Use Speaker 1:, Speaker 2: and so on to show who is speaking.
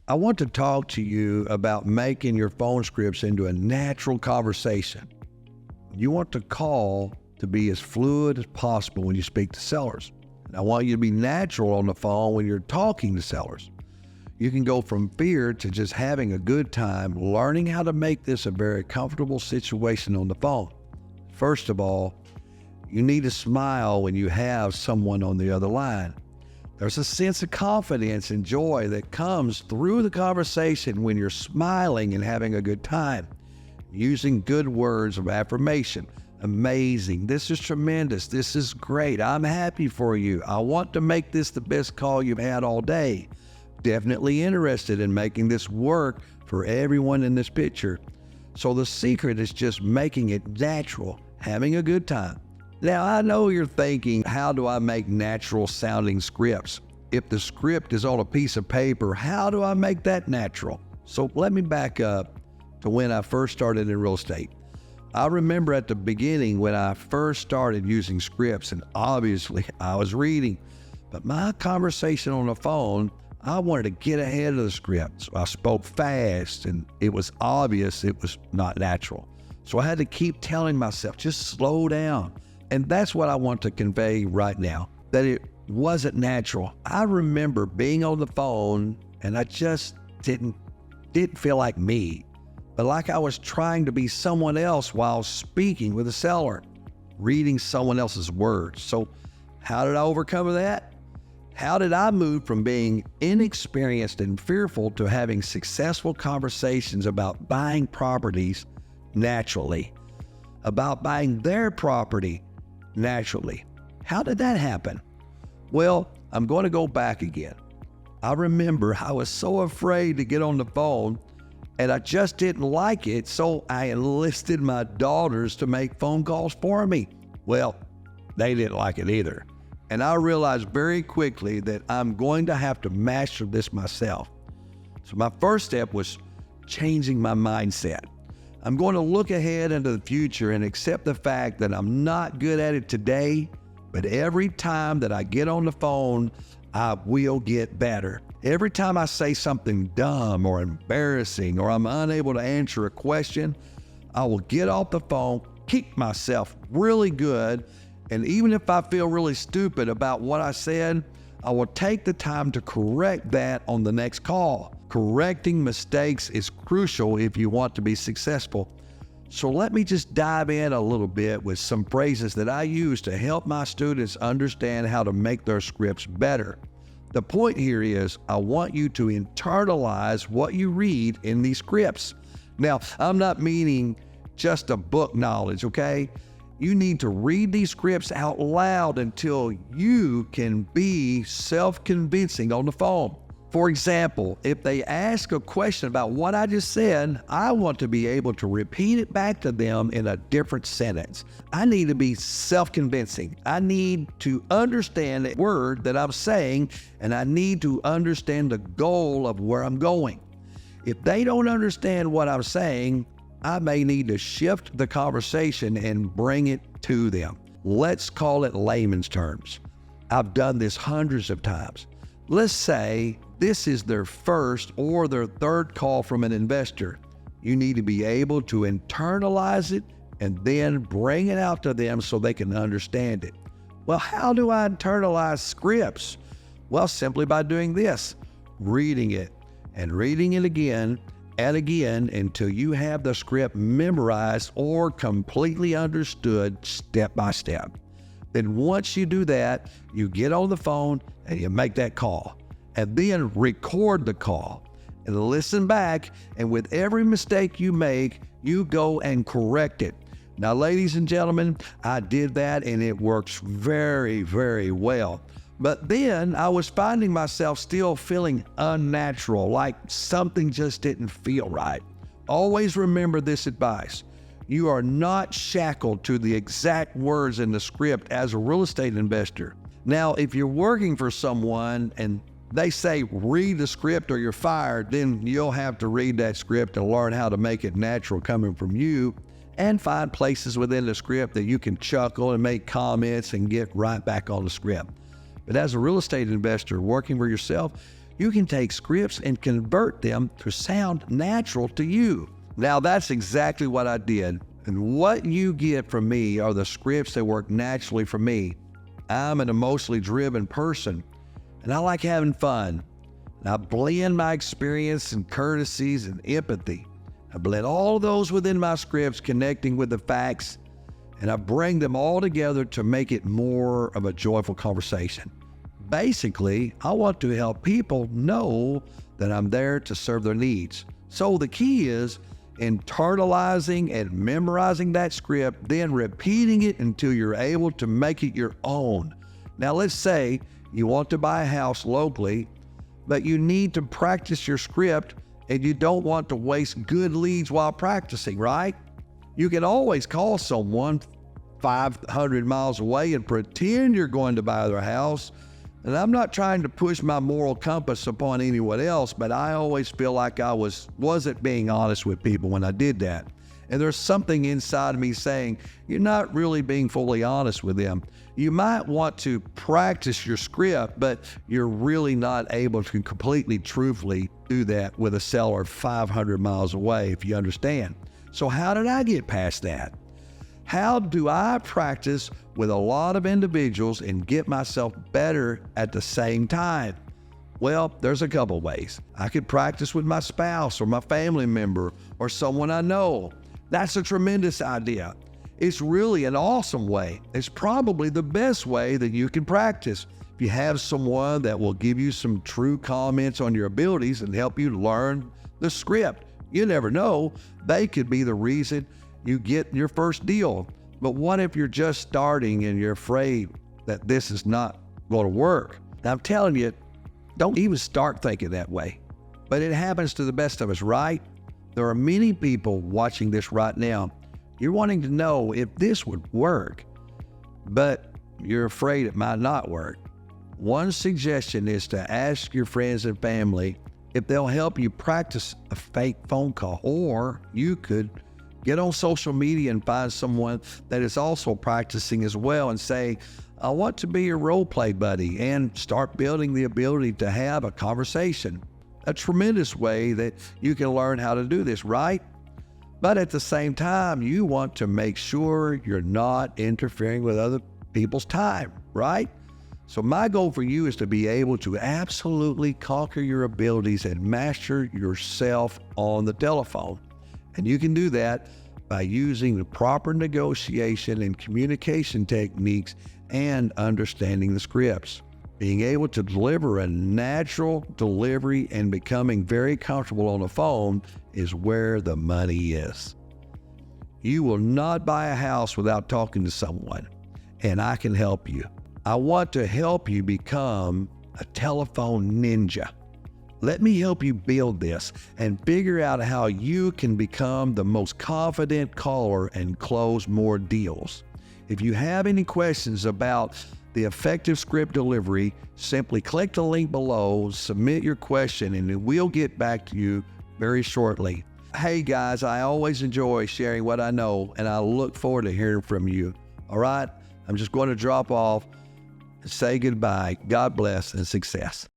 Speaker 1: I want to talk to you about making your phone scripts into a natural conversation. You want the call to be as fluid as possible when you speak to sellers. And I want you to be natural on the phone when you're talking to sellers. You can go from fear to just having a good time, learning how to make this a very comfortable situation on the phone. First of all, you need to smile when you have someone on the other line. There's a sense of confidence and joy that comes through the conversation when you're smiling and having a good time. Using good words of affirmation. Amazing. This is tremendous. This is great. I'm happy for you. I want to make this the best call you've had all day. Definitely interested in making this work for everyone in this picture. So the secret is just making it natural, having a good time. Now, I know you're thinking, how do I make natural sounding scripts? If the script is on a piece of paper, how do I make that natural? So let me back up to when I first started in real estate. I remember at the beginning when I first started using scripts, and obviously I was reading, but my conversation on the phone, I wanted to get ahead of the script. So I spoke fast, and it was obvious it was not natural. So I had to keep telling myself, just slow down. And that's what I want to convey right now, that it wasn't natural. I remember being on the phone and I just didn't feel like me, but like I was trying to be someone else while speaking with a seller, reading someone else's words. So how did I overcome that? How did I move from being inexperienced and fearful to having successful conversations about buying properties naturally, about buying their property naturally? How did that happen? Well, I'm going to go back again. I remember I was so afraid to get on the phone and I just didn't like it, so I enlisted my daughters to make phone calls for me. Well, they didn't like it either. And I realized very quickly that I'm going to have to master this myself. So my first step was changing my mindset. I'm going to look ahead into the future and accept the fact that I'm not good at it today, but every time that I get on the phone, I will get better. Every time I say something dumb or embarrassing or I'm unable to answer a question, I will get off the phone, kick myself really good, and even if I feel really stupid about what I said, I will take the time to correct that on the next call. Correcting mistakes is crucial if you want to be successful. So let me just dive in a little bit with some phrases that I use to help my students understand how to make their scripts better. The point here is I want you to internalize what you read in these scripts. Now, I'm not meaning just a book knowledge, okay? You need to read these scripts out loud until you can be self-convincing on the phone. For example, if they ask a question about what I just said, I want to be able to repeat it back to them in a different sentence. I need to be self-convincing. I need to understand the word that I'm saying, and I need to understand the goal of where I'm going. If they don't understand what I'm saying, I may need to shift the conversation and bring it to them. Let's call it layman's terms. I've done this hundreds of times. Let's say this is their first or their third call from an investor. You need to be able to internalize it and then bring it out to them so they can understand it. Well, how do I internalize scripts? Well, simply by doing this, reading it and reading it again and again until you have the script memorized or completely understood step by step. Then once you do that, you get on the phone and you make that call. And then record the call and listen back. And with every mistake you make, you go and correct it. Now, ladies and gentlemen, I did that and it works very, very well. But then I was finding myself still feeling unnatural, like something just didn't feel right. Always remember this advice. You are not shackled to the exact words in the script as a real estate investor. Now, if you're working for someone and they say, read the script or you're fired, then you'll have to read that script and learn how to make it natural coming from you and find places within the script that you can chuckle and make comments and get right back on the script. But as a real estate investor working for yourself, you can take scripts and convert them to sound natural to you. Now, that's exactly what I did. And what you get from me are the scripts that work naturally for me. I'm an emotionally driven person, and I like having fun. And I blend my experience and courtesies and empathy. I blend all of those within my scripts, connecting with the facts, and I bring them all together to make it more of a joyful conversation. Basically, I want to help people know that I'm there to serve their needs. So the key is internalizing and memorizing that script, then repeating it until you're able to make it your own. Now, let's say you want to buy a house locally, but you need to practice your script and you don't want to waste good leads while practicing, right? You can always call someone 500 miles away and pretend you're going to buy their house. And I'm not trying to push my moral compass upon anyone else, but I always feel like I wasn't being honest with people when I did that. And there's something inside of me saying, you're not really being fully honest with them. You might want to practice your script, but you're really not able to completely truthfully do that with a seller 500 miles away, if you understand. So how did I get past that? How do I practice with a lot of individuals and get myself better at the same time? Well, there's a couple ways. I could practice with my spouse or my family member or someone I know. That's a tremendous idea. It's really an awesome way. It's probably the best way that you can practice. If you have someone that will give you some true comments on your abilities and help you learn the script, you never know, they could be the reason you get your first deal. But what if you're just starting and you're afraid that this is not going to work? Now, I'm telling you, don't even start thinking that way. But it happens to the best of us, right? There are many people watching this right now. You're wanting to know if this would work, but you're afraid it might not work. One suggestion is to ask your friends and family if they'll help you practice a fake phone call, or you could get on social media and find someone that is also practicing as well and say, I want to be your role play buddy, and start building the ability to have a conversation. A tremendous way that you can learn how to do this, right? But at the same time, you want to make sure you're not interfering with other people's time, right? So my goal for you is to be able to absolutely conquer your abilities and master yourself on the telephone. And you can do that by using the proper negotiation and communication techniques and understanding the scripts. Being able to deliver a natural delivery and becoming very comfortable on the phone is where the money is. You will not buy a house without talking to someone, and I can help you. I want to help you become a telephone ninja. Let me help you build this and figure out how you can become the most confident caller and close more deals. If you have any questions about the effective script delivery, simply click the link below, submit your question, and we'll get back to you very shortly. Hey guys, I always enjoy sharing what I know, and I look forward to hearing from you. All right, I'm just going to drop off and say goodbye. God bless and success.